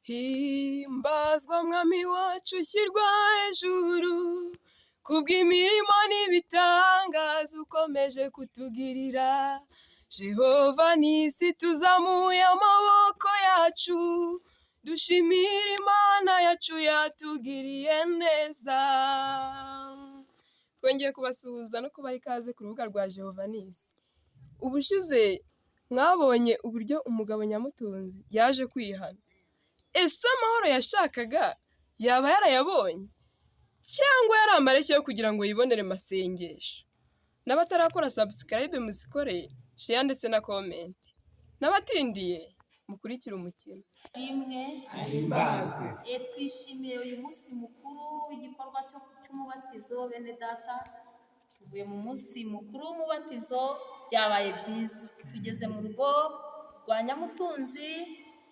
himbazwa mwami wacu ushyirwa hejuru kubw'imirimo n'ibitangaza ukomeje kutugirira. JEHOVAH-NISS tuzamuye amaboko yacu dushimira Imana yacu yatugiriye neza. Twongeye kubasuhuza no kubaha ikaze ku rubuga rwa JEHOVAH-NISS. Ubushize mwabonye uburyo umugabo nyamutunzi yaje kwihana. Ese amahoro yashakaga yaba yarayabonye cyangwa yari amareshya yo kugira ngo yibonere masengesho? N'abatarakora subscribe muzikore, share ndetse na comment. N'abatindiye mukurikira umukino. Imwe ahimbazwe. Twishimiye uyu munsi mukuru w'igikorwa cy'umubatizo. Bene data, tuvuye mu munsi mukuru w'umubatizo, byabaye byiza. Tugeze mu rugo rwa nyamutunzi,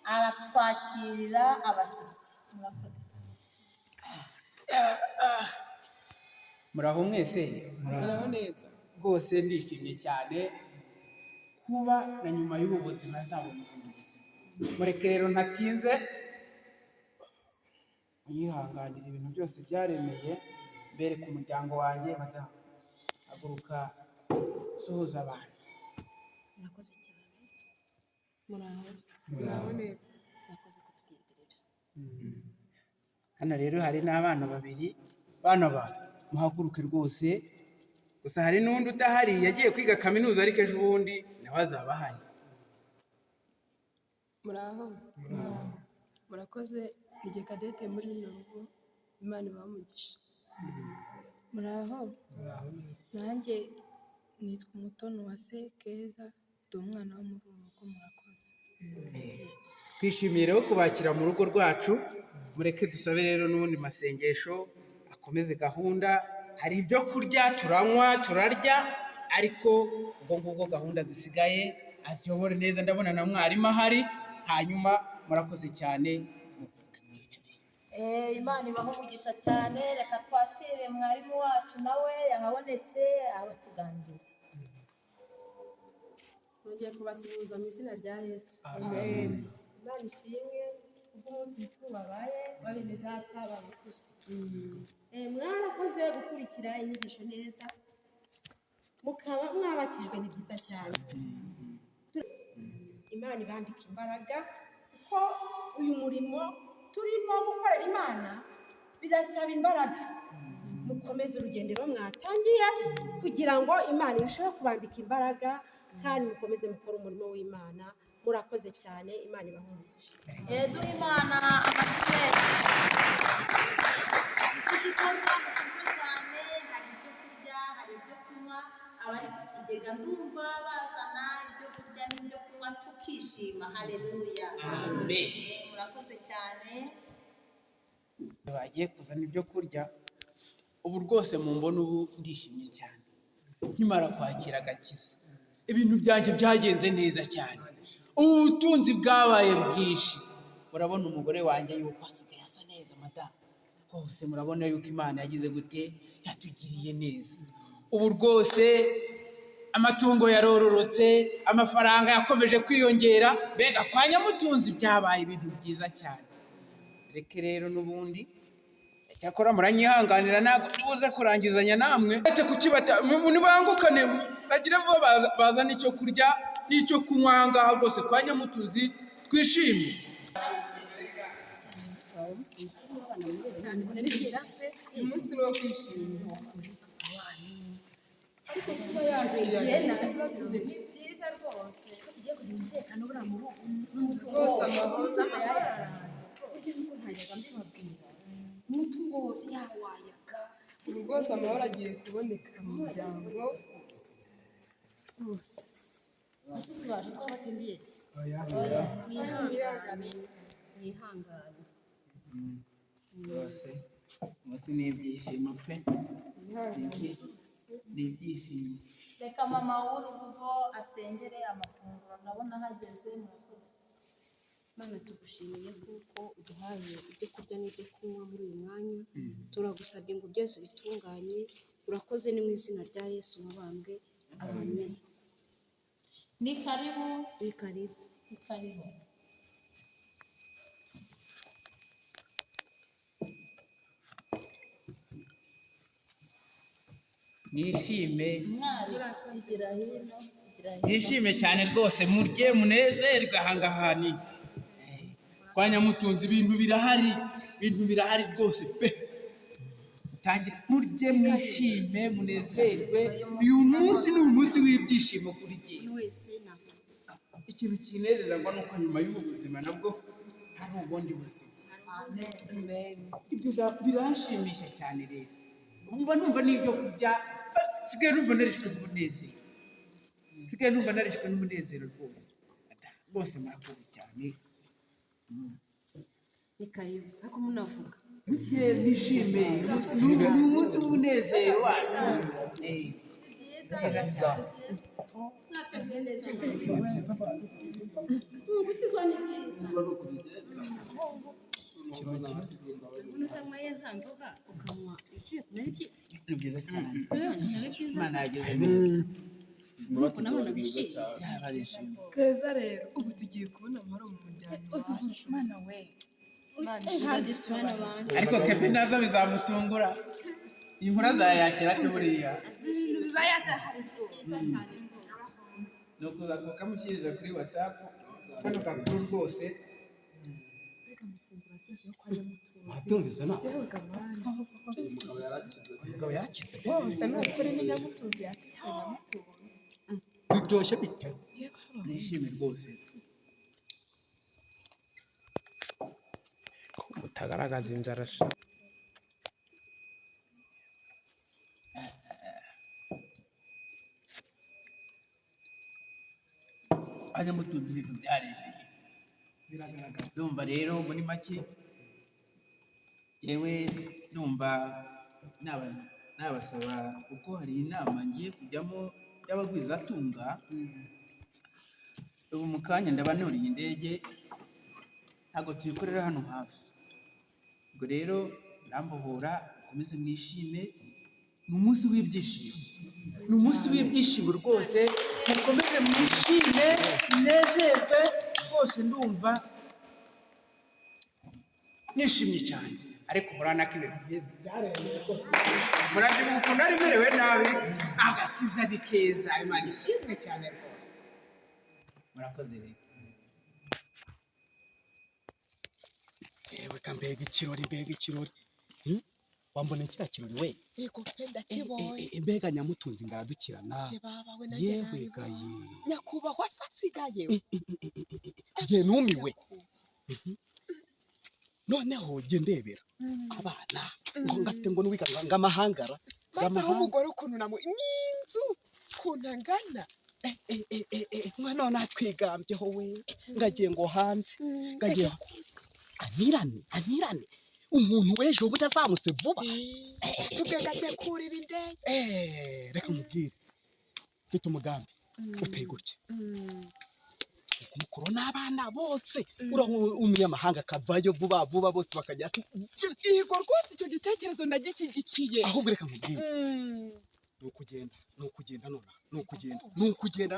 aratwakirira abashyitsi. Murakoze. Muraho mwese? Muraho neza. Rwose ndishimye cyane kuba na nyuma y'ubu buzima nzabona ubundi buzima. Mureke rero ntatinze yihanganira ibintu byose byaremeye mbere ku muryango wanjye. Madamu, haguruka suhuza abantu. Murakoze cyane. Muraho neza. Murakoze kutugenderera. Hano rero hari n'abana babiri. Bana ba muhaguruke rwose. Gusa hari n'undi udahari yagiye kwiga kaminuza ariko ejo bundi nawe azaba ahari. Muraho. Murakoze. Ni Kadete muri runo rugo, Imana ibahe umugisha. Muraho. Nanjye nitwa Umutoniwase Keza, ndi umwana wo muri uru rugo. Murakoze. Twishimiye rero kubakira mu rugo rwacu. Mureke dusabe rero n'ubundi masengesho akomeze gahunda. Hari ibyo kurya turanywa turarya, ariko ubwo ngubwo gahunda zisigaye aziyobore neza. Ndabona na mwarimu ahari. Hanyuma murakoze cyane. Imana ibahe umugisha cyane. Reka twakire mwarimu wacu nawe yahabonetse abatuganiriza. Nongeye kubasuhuza mu izina rya Yesu. Amen. Imana ishimwe kubw'umunsi mukuru wabaye wa bene data babatijwe. Mwarakoze gukurikira inyigisho neza, mukaba mwabatijwe. Ni byiza cyane. Imana ibambika imbaraga, kuko uyu murimo turimo gukorera Imana birasaba imbaraga. Mukomeze urugendero mwatangiye kugira ngo Imana irusheho kubambika imbaraga, kandi mukomeze mukora umurimo w'Imana. Murakoze cyane. Imana ibahe umugisha. Duhe Imana amashyi. Igikorwa cyiza cyane. Hari ibyo kurya, hari ibyo kunywa. Abari ku kigega ndumva bazana ibyo kurya n'ibyo kunywa tukishima. Haleluya. Amen. Murakoze cyane. Bagiye kuzana ibyo kurya. Ubu rwose mumbona ubu ndishimye cyane. Nkimara kwakira agakiza, ibintu byanjye byagenze neza cyane. Ubu butunzi bwabaye bwinshi. Murabona umugore wanjye yuko asigaye asa neza. Madamu, rwose murabona yuko Imana yagize gute, yatugiriye neza. Ubu rwose amatungo yarororotse, amafaranga yakomeje kwiyongera. Mbega kwa nyamutunzi byabaye ibintu byiza cyane. Reke rero n'ubundi cyakora muranyihanganira, ntabwo tubuze kurangizanya namwe. Ate kukibata nibangukane bagire vuba bazana icyo kurya n'icyo kunywa. Aha ngaha rwose kwa nyamutunzi twishimye. Umunsi wo kwishima. Ariko kuba yakiriye nazo ni byiza rwose. Ko tugiye kugira umutekano buriya mu rugo. Rwose amahoro. Ntajyaga mbibabwira. Umutungo wose yawayaga. Ubu rwose amahoro agiye kuboneka mu muryango wose. Abashyitsi baje twabatindiye. Mwihangane. Rwose umunsi ni ibyishimo pe. Ni ibyishimo. Reka mama w'uru rugo asengere amafunguro. Ndabona hageze. Murakoze. Mana, tugushimiye kuko uduhaye ibyo kurya n'ibyo kunywa muri uyu mwanya. Turagusabye ngo byose bitunganye. Urakoze, ni mu izina rya Yesu wabambwe. Amen. Ni karibu. Ni karibu. Ni karibu. nishime igira hino nishime cyane rwose, murye munezerwe. ahangaha ni kwa Nyamutunzi, ibintu birahari rwose pe. Tangira murye mwishime munezerwe. uyu munsi ni umunsi w'ibyishimo kuri jye. Ikintu kinezeza ngo nuko nyuma y'ubu buzima nabwo hari ubundi buzima. Ibyo birashimisha cyane rero. Umva numva n'ibyo kurya, sigaye numva narishwe n'umunezero rwose. Bose murakoze cyane. ni karibu ariko munavuga Mujye mwishime, ni umunsi w'umunezero wacu. Byiza cyane. gukizwa ni byiza. unutanywa za nzoga ukanywa icyuye kunari byiza Ni byiza cyane. Imana yageze nuko nabona bishimye barishimye. keza rero ubu tugiye kubona amahoro mu muryango wacu. Mana we ntagisura n'abandi Ariko Kebe naza bizamutungura. Iyi nkuru azayakira ate buriya? ibintu biba yadahari Ni ukuza kukamushyiriza kuri WhatsApp kano gakuru rwose. wabyumvise nawe Umugabo yarakize. bose ni ukuri ni Nyamutunzi yakize Nyamutunzi. biryoshye bite Nishime rwose. utagaragaza inzara sha Nyamutunzi ibintu byaremeye biragaragara. Ndumva rero muri make yewe ndumva nabasaba kuko hari inama ngiye kujyamo y'abagwizatunga. Ubu mu kanya ndaba nuriye indege, ntabwo tuyikorera hano hafi. Ubwo rero birambohora, mukomeze mwishime. Ni umunsi w'ibyishimo rwose. Mukomeze mwishime munezerwe rwose. Ndumva nishimye cyane, ariko murana ko ibintu byaremeye rwose. Murabyibuka ukuntu ari merewe nabi, agakiza ni keza. Imana ishimwe cyane rwose. Murakoze rero. yewe ka mbega ikirori wambona kiriya kirori we Yego pe ndakibonye. mbega Nyamutunzi ngaradukirana Baba we yewe gaye nyakubahwa sasigaye. ye numiwe noneho jye ndebera abana ngo ngafite ngo n'uwiga ngamahangara Maze umugore ukuntu n'inzu ukuntu angana. mwana natwigambyeho we ngagiye ngo hanze ngagiye anirane umuntu w'ejo butazamutse vuba Tugagaje kurira indege. reka mubwire mfite umugambi uteye gutya umukuru n'abana bose umunyamahanga akavayo vuba bose bakajya. Yego rwose icyo gitekerezo ndagishyigikiye. ahubwo reka mubwire ni ukugenda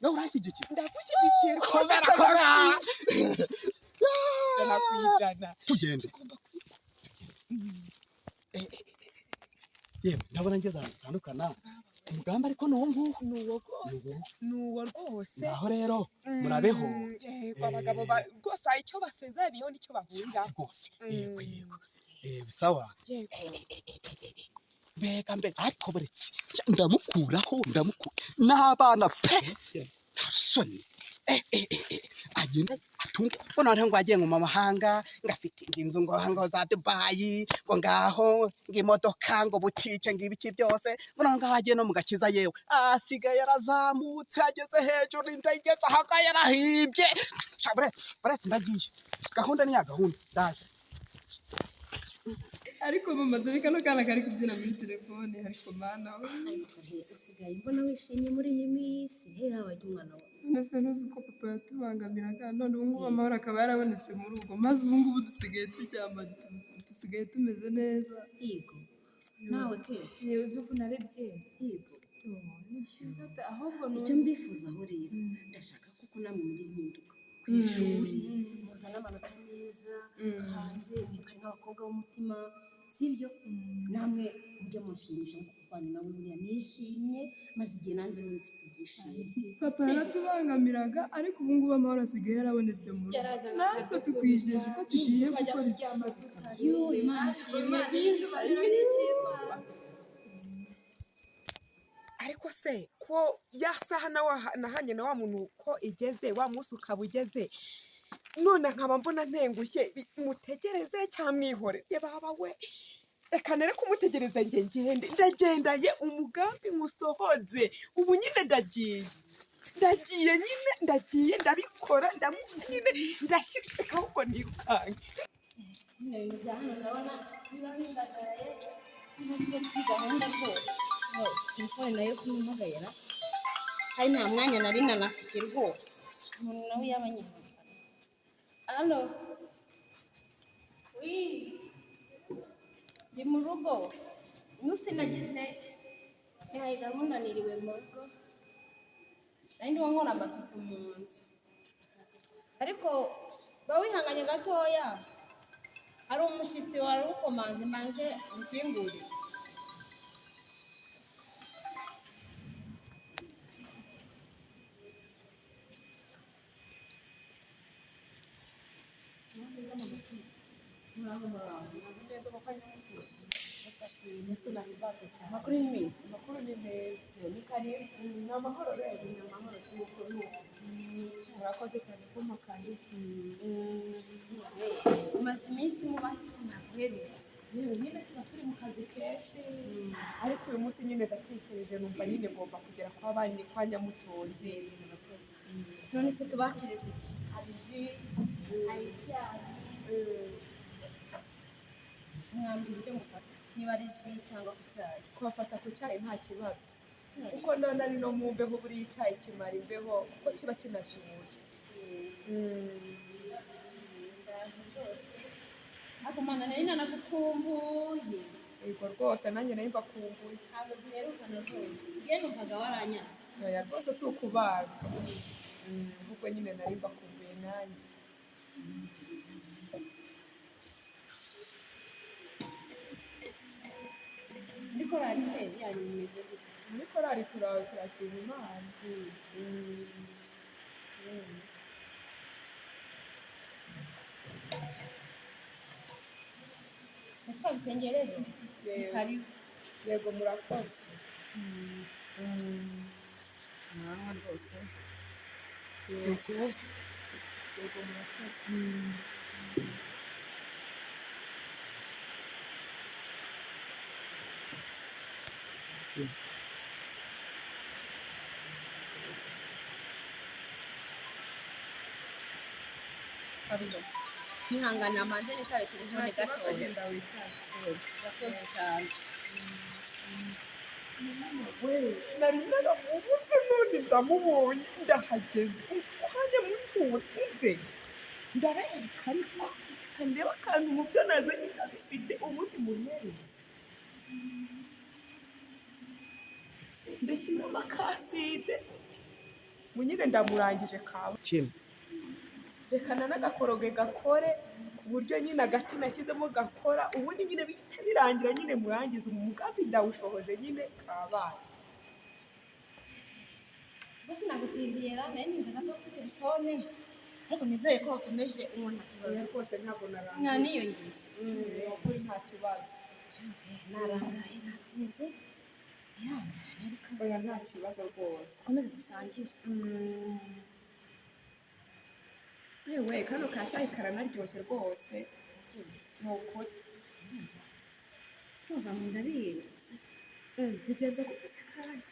nawe urashyigikiye. Ndagushyigikiye komera ijana ku ijana. tugende yewe ndabona ngeze ahantu hatandukana umugambi ariko ni uwo nguwo Ni uwo rwose. naho rero murabeho Yego abagabo rwose icyo basezeraniyeho nicyo bahuriraho rwose sawa yego. mbega ariko buretse ndamukuraho n'abana pe nta soni agenda atunga mbona hariho ngo agiye mu mahanga ngafite inzu ngo za Dubayi ngo ngaho ng'imodoka ngo butike ng'ibiki byose mbona ngaho agiye no mu gakiza yewe asigaye yarazamutse ageze hejuru indege ahanga yarahibye buretse ndagiye gahunda ni ya gahunda ndaje. Ariko mama dore kano kana kari kubyina muri telefone ariko mana usigaye mbona wishimye muri iyi minsi wajya umwana wawe ndetse ntuzi ko papa yatubangamiraga none ubu ngubu amahoro akaba yarabonetse mu rugo maze ubu ngubu dusigaye turyama dusigaye tumeze neza. yego nawe ke yewe uzi ukuntu ari byiza. yego Ni byiza pe, ahubwo icyo mbifuzaho rero ndashaka kuko namwe mugira impinduka ku ishuri muzana amanota meza hanze mwitwa nk'abakobwa b'umutima sibyo namwe mujye mushimisha nkuko kwanyu nawe buriya nishimye maze igihe nanjye nimfite ibyishimo papa yaratubangamiraga ariko ubu ngubu amahoro asigaye yarabonetse mu rugo natwe tukwijeje ko tugiye gukora icyama Imana ishimwe byiza ariko se ko ya saha nahanye na wa muntu ko igeze wa munsi ukaba ugeze none nkaba mbona ntengushye mutegereze cyangwa mwihore baba we reka nere kumutegereza ngende ndagendaye umugambi musohoze ubu nyine ndagiye nyine ndabikora nyine ndashyika ahubwo nirukanke ibintu bya hano ndabona biba bindagaraye n'ubwo kuri gahunda rwose telefone nayo kumuhamagara hari nta mwanya nari nanafite rwose umuntu nawe yaba anyihangana halo wi ndi mu rugo umunsi nagize ntihaye gahunda niriwe mu rugo nari ndimo nkora amasuku mu nzu ariko ba wihanganye gatoya hari umushyitsi wari ukomanze maze mukingurire amakuru y'iminsi amakuru ni meza ni karibu ni amahoro rero ni amahoro cy'umukuru murakoze cyane ko mukandi umaze iminsi mubahise ntaguherutse yewe nyine tuba turi mu kazi kenshi ariko uyu munsi nyine ndatekereje numva nyine ngomba kugera kwa banki kwa nyamutunzi none se tubakiriza iki hari ji hari icyayi mwambwira ibyo mufata niba ari ji cyangwa ku cyayi kubafata ku cyayi nta kibazo kuko none ari no mu mbeho buriya icyayi kimara imbeho kuko kiba kinashyushye ariko mana nari nanagukumbuye yego rwose nanjye nari mbakumbuye ntabwo duherukana rwose njye numvaga waranyatse oya rwose si ukubaga ahubwo nyine nari mbakumbuye nanjye muri korali se yanyu bimeze gute muri korali turashima imana twabisengeye rero ni karibu yego murakoze muranywa rwose nta kibazo yego murakoze karibu ntihangane amanze nitabe telefone gato agenda witaye urakoze cyane we nari naramubutse none ndamubonye ndahageze umwanya mutuzi umve ndarayika ariko reka ndebe akantu mu byo nazanye ndabifite ubundi muhereze ndashyira amakaside munyine ndamurangije kawe rekana n'agakoroge gakore ku buryo nyine agati nashyizemo gakora ubundi nyine bihita birangira nyine murangiza umugambi ndawushohoje nyine kabaye gusa sinagutindiye nari ninze gato kuri telefone ariko nizeye ko wakomeje unywa nta kibazo rwose ntabwo narangiye mwaniyongeje ukuri nta kibazo narangaye natinze ihangane ariko oya nta kibazo rwose komeze dusangire yewe kano ka cyayi karanaryoshye rwose ni ukuri kumva mu nda biyeretse bigenze gute se kandi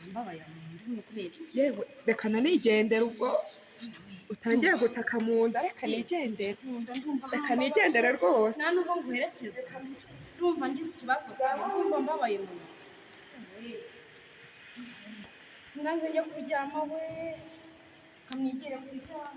mbabaye mu nda ni ukubera iki yewe reka nanigendere ubwo utangiye gutaka mu nda reka nigendere mu nda ndumva reka nigendere rwose nta nubwo nguherekeza ndumva ngize ikibazo ndumva mbabaye mu nda ngaze njya kuryama we kamwigire ku icyaha